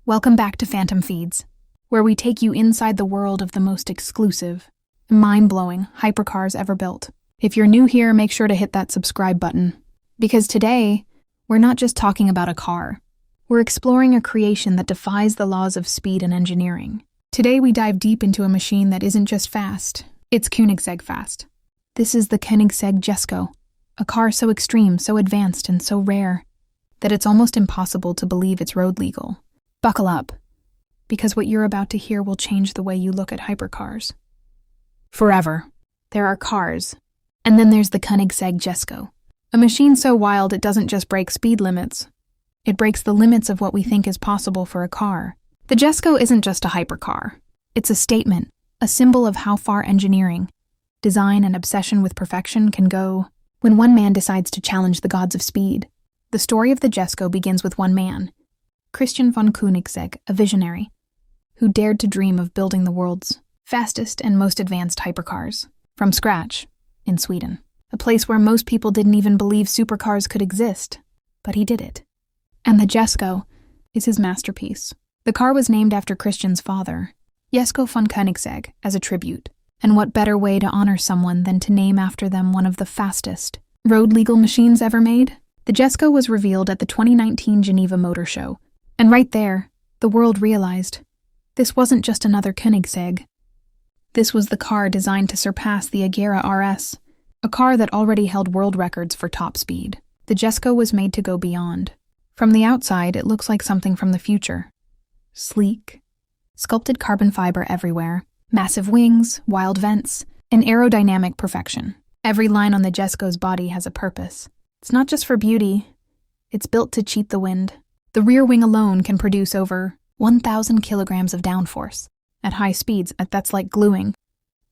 Welcome back to Phantom Feeds, where we take you inside the world of the most exclusive, mind-blowing hypercars ever built. If you're new here, make sure to hit that subscribe button, because today, we're not just talking about a car. We're exploring a creation that defies the laws of speed and engineering. Today, we dive deep into a machine that isn't just fast, it's Koenigsegg fast. This is the Koenigsegg Jesko, a car so extreme, so advanced, and so rare that it's almost impossible to believe it's road legal. Buckle up, because what you're about to hear will change the way you look at hypercars. Forever, there are cars, and then there's the Koenigsegg Jesko, a machine so wild it doesn't just break speed limits. It breaks the limits of what we think is possible for a car. The Jesko isn't just a hypercar. It's a statement, a symbol of how far engineering, design, and obsession with perfection can go when one man decides to challenge the gods of speed. The story of the Jesko begins with one man, Christian von Koenigsegg, a visionary, who dared to dream of building the world's fastest and most advanced hypercars, from scratch, in Sweden, a place where most people didn't even believe supercars could exist, but he did it. And the Jesko is his masterpiece. The car was named after Christian's father, Jesko von Koenigsegg, as a tribute, and what better way to honor someone than to name after them one of the fastest road-legal machines ever made? The Jesko was revealed at the 2019 Geneva Motor Show, and right there, the world realized this wasn't just another Koenigsegg. This was the car designed to surpass the Agera RS, a car that already held world records for top speed. The Jesko was made to go beyond. From the outside, it looks like something from the future. Sleek, sculpted carbon fiber everywhere, massive wings, wild vents, and aerodynamic perfection. Every line on the Jesko's body has a purpose. It's not just for beauty, it's built to cheat the wind. The rear wing alone can produce over 1,000 kilograms of downforce. At high speeds, that's like gluing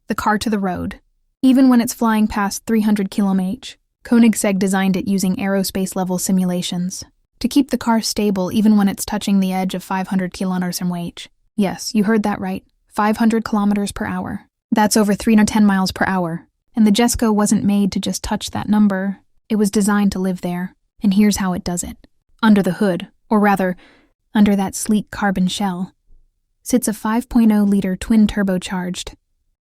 the car to the road. Even when it's flying past 300 km/h, Koenigsegg designed it using aerospace-level simulations to keep the car stable even when it's touching the edge of 500 km/h. Yes, you heard that right, 500 kilometers per hour. That's over 310 miles per hour. And the Jesko wasn't made to just touch that number. It was designed to live there. And here's how it does it. Under the hood, or rather, under that sleek carbon shell, sits a 5.0-liter twin-turbocharged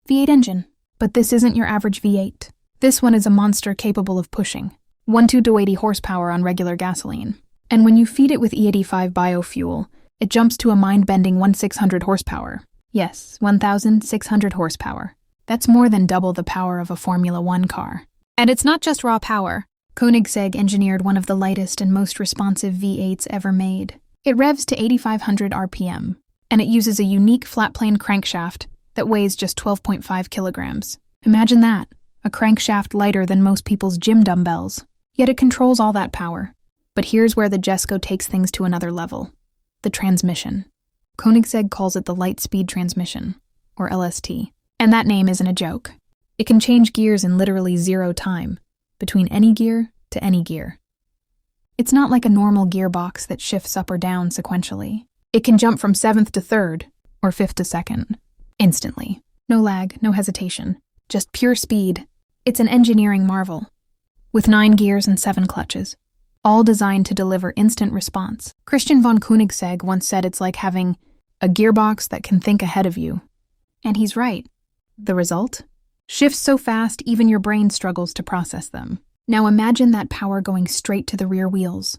V8 engine. But this isn't your average V8. This one is a monster capable of pushing 1,280 horsepower on regular gasoline. And when you feed it with E85 biofuel, it jumps to a mind-bending 1,600 horsepower. Yes, 1,600 horsepower. That's more than double the power of a Formula One car. And it's not just raw power. Koenigsegg engineered one of the lightest and most responsive V8s ever made. It revs to 8,500 RPM, and it uses a unique flat-plane crankshaft that weighs just 12.5 kilograms. Imagine that, a crankshaft lighter than most people's gym dumbbells. Yet it controls all that power. But here's where the Jesko takes things to another level. The transmission. Koenigsegg calls it the light-speed transmission, or LST. And that name isn't a joke. It can change gears in literally zero time, between any gear to any gear. It's not like a normal gearbox that shifts up or down sequentially. It can jump from 7th to 3rd, or 5th to 2nd, instantly. No lag, no hesitation, just pure speed. It's an engineering marvel, with 9 gears and 7 clutches, all designed to deliver instant response. Christian von Koenigsegg once said it's like having a gearbox that can think ahead of you. And he's right. The result? Shifts so fast, even your brain struggles to process them. Now imagine that power going straight to the rear wheels,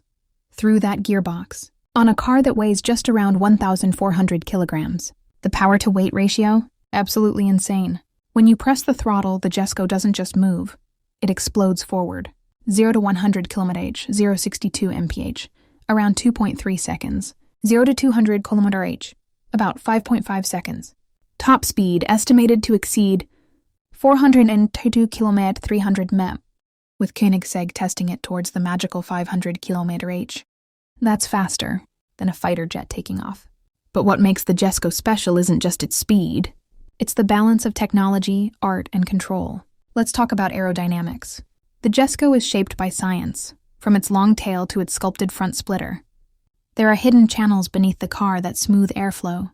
through that gearbox, on a car that weighs just around 1,400 kilograms. The power-to-weight ratio? Absolutely insane. When you press the throttle, the Jesko doesn't just move. It explodes forward. 0 to 100 km/h, 0.62 mph, around 2.3 seconds. 0 to 200 km/h, about 5.5 seconds. Top speed estimated to exceed 402 km 300 mph, with Koenigsegg testing it towards the magical 500 km/h. That's faster than a fighter jet taking off. But what makes the Jesko special isn't just its speed. It's the balance of technology, art, and control. Let's talk about aerodynamics. The Jesko is shaped by science, from its long tail to its sculpted front splitter. There are hidden channels beneath the car that smooth airflow,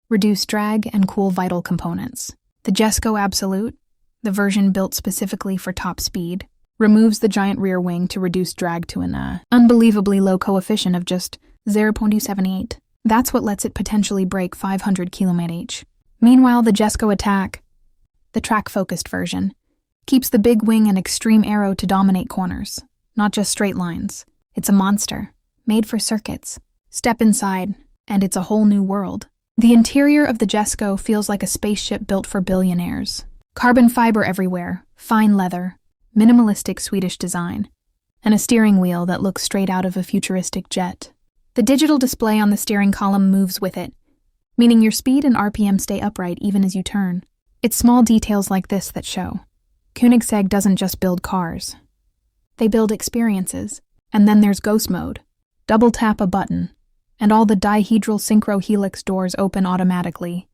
reduce drag, and cool vital components. The Jesko Absolute, the version built specifically for top speed, removes the giant rear wing to reduce drag to an unbelievably low coefficient of just 0.278. That's what lets it potentially break 500 km/h. Meanwhile, the Jesko Attack, the track-focused version, keeps the big wing and extreme aero to dominate corners, not just straight lines. It's a monster, made for circuits. Step inside, and it's a whole new world. The interior of the Jesko feels like a spaceship built for billionaires. Carbon fiber everywhere, fine leather, minimalistic Swedish design, and a steering wheel that looks straight out of a futuristic jet. The digital display on the steering column moves with it, meaning your speed and RPM stay upright even as you turn. It's small details like this that show. Koenigsegg doesn't just build cars. They build experiences. And then there's ghost mode. Double tap a button, and all the dihedral synchro-helix doors open automatically,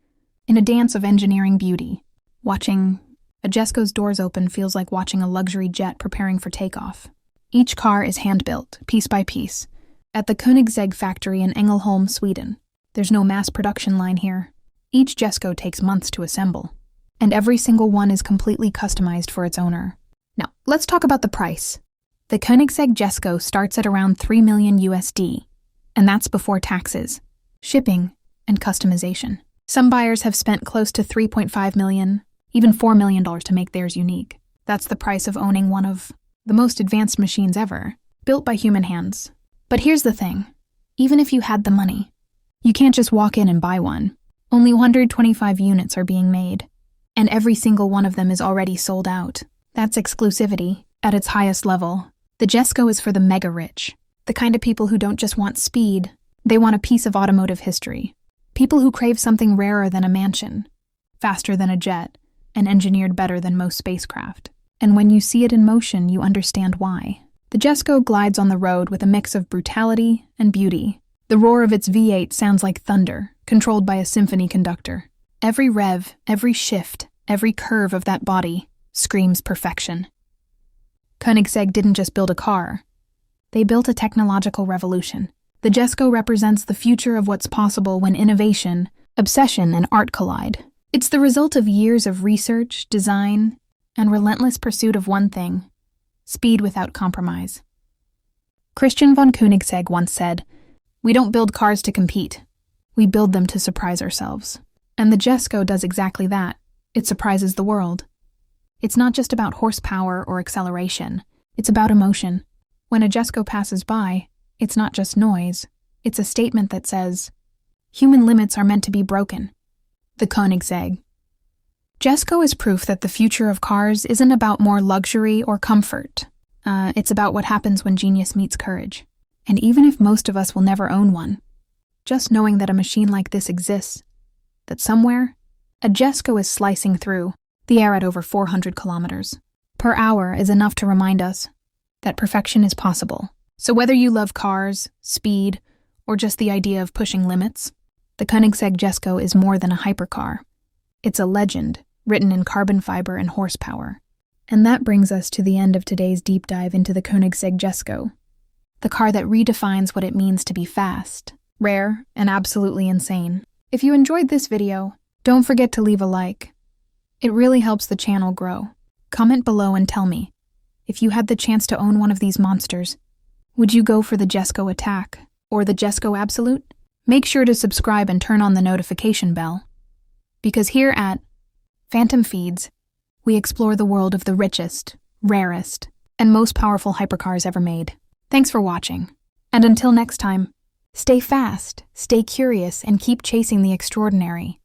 in a dance of engineering beauty. Watching a Jesko's doors open feels like watching a luxury jet preparing for takeoff. Each car is hand-built, piece by piece, at the Koenigsegg factory in Ängelholm, Sweden. There's no mass production line here. Each Jesko takes months to assemble, and every single one is completely customized for its owner. Now, let's talk about the price. The Koenigsegg Jesko starts at around $3 million USD, and that's before taxes, shipping, and customization. Some buyers have spent close to $3.5 million, even $4 million to make theirs unique. That's the price of owning one of the most advanced machines ever, built by human hands. But here's the thing. Even if you had the money, you can't just walk in and buy one. Only 125 units are being made, and every single one of them is already sold out. That's exclusivity at its highest level. The Jesko is for the mega-rich, the kind of people who don't just want speed, they want a piece of automotive history. People who crave something rarer than a mansion, faster than a jet, and engineered better than most spacecraft. And when you see it in motion, you understand why. The Jesko glides on the road with a mix of brutality and beauty. The roar of its V8 sounds like thunder, controlled by a symphony conductor. Every rev, every shift, every curve of that body screams perfection. Koenigsegg didn't just build a car. They built a technological revolution. The Jesko represents the future of what's possible when innovation, obsession, and art collide. It's the result of years of research, design, and relentless pursuit of one thing: speed without compromise. Christian von Koenigsegg once said, "We don't build cars to compete. We build them to surprise ourselves." And the Jesko does exactly that. It surprises the world. It's not just about horsepower or acceleration. It's about emotion. When a Jesko passes by, it's not just noise. It's a statement that says, human limits are meant to be broken. The Koenigsegg Jesko is proof that the future of cars isn't about more luxury or comfort. It's about what happens when genius meets courage. And even if most of us will never own one, just knowing that a machine like this exists, that somewhere, a Jesko is slicing through the air at over 400 kilometers per hour is enough to remind us that perfection is possible. So whether you love cars, speed, or just the idea of pushing limits, the Koenigsegg Jesko is more than a hypercar. It's a legend, written in carbon fiber and horsepower. And that brings us to the end of today's deep dive into the Koenigsegg Jesko, the car that redefines what it means to be fast, rare, and absolutely insane. If you enjoyed this video, don't forget to leave a like. It really helps the channel grow. Comment below and tell me, if you had the chance to own one of these monsters, would you go for the Jesko Attack or the Jesko Absolute? Make sure to subscribe and turn on the notification bell, because here at Phantom Feeds, we explore the world of the richest, rarest, and most powerful hypercars ever made. Thanks for watching, and until next time, stay fast, stay curious, and keep chasing the extraordinary.